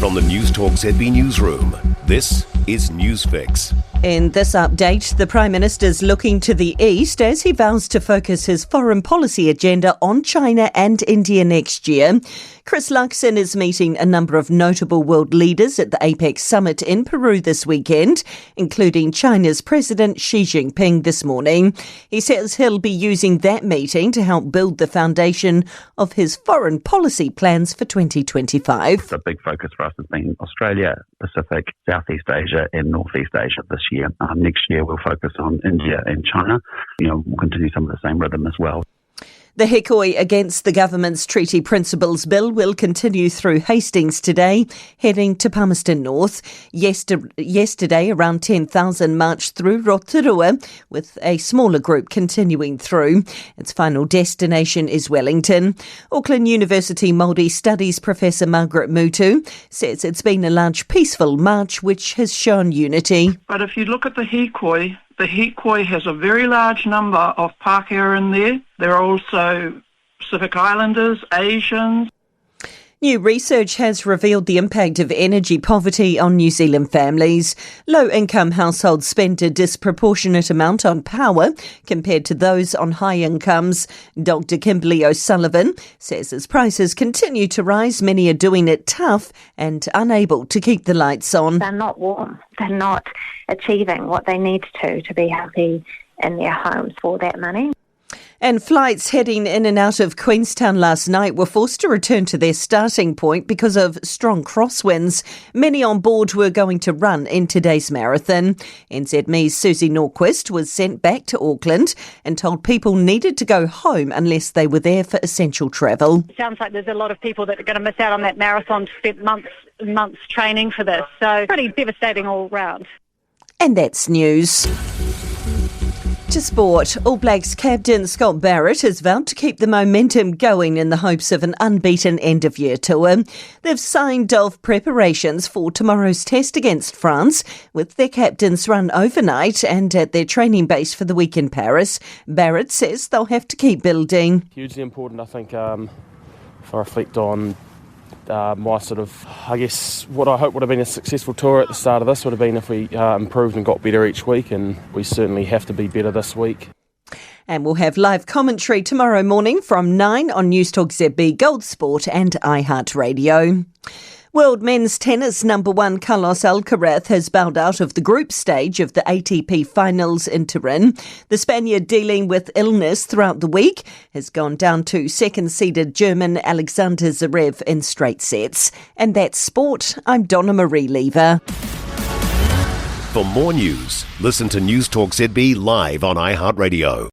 From the Newstalk ZB newsroom, this is Newsfix. In this update, the Prime Minister's looking to the east as he vows to focus his foreign policy agenda on China and India next year. Chris Luxon is meeting a number of notable world leaders at the APEC summit in Peru this weekend, including China's President Xi Jinping this morning. He says he'll be using that meeting to help build the foundation of his foreign policy plans for 2025. The big focus for us has been Australia, Pacific, Southeast Asia and Northeast Asia this year. Next year we'll focus on India and China. We'll continue some of the same rhythm as well. The hikoi against the government's treaty principles bill will continue through Hastings today, heading to Palmerston North. Yesterday, around 10,000 marched through Rotorua, with a smaller group continuing through. Its final destination is Wellington. Auckland University Māori Studies Professor Margaret Mutu says it's been a large peaceful march which has shown unity. But if you look at the hikoi has a very large number of Pākehā in there. There are also Pacific Islanders, Asians. New research has revealed the impact of energy poverty on New Zealand families. Low-income households spend a disproportionate amount on power compared to those on high incomes. Dr. Kimberly O'Sullivan says as prices continue to rise, many are doing it tough and unable to keep the lights on. They're not warm. They're not achieving what they need to be happy in their homes for that money. And flights heading in and out of Queenstown last night were forced to return to their starting point because of strong crosswinds. Many on board were going to run in today's marathon. NZME's Susie Norquist was sent back to Auckland and told people needed to go home unless they were there for essential travel. It sounds like there's a lot of people that are going to miss out on that marathon, spent months training for this. So pretty devastating all round. And that's news. To sport, All Blacks captain Scott Barrett has vowed to keep the momentum going in the hopes of an unbeaten end-of-year tour. They've signed off preparations for tomorrow's test against France, with their captains run overnight and at their training base for the week in Paris. Barrett says they'll have to keep building. Hugely important, I think, if I reflect on my what I hope would have been a successful tour at the start of this would have been if we improved and got better each week, and we certainly have to be better this week. And we'll have live commentary tomorrow morning from 9 on Newstalk ZB, Gold Sport and iHeartRadio. World men's tennis number one Carlos Alcaraz has bowed out of the group stage of the ATP finals in Turin. The Spaniard, dealing with illness throughout the week, has gone down to second-seeded German Alexander Zverev in straight sets. And that's sport. I'm Donna Marie Lever. For more news, listen to Newstalk ZB live on iHeartRadio.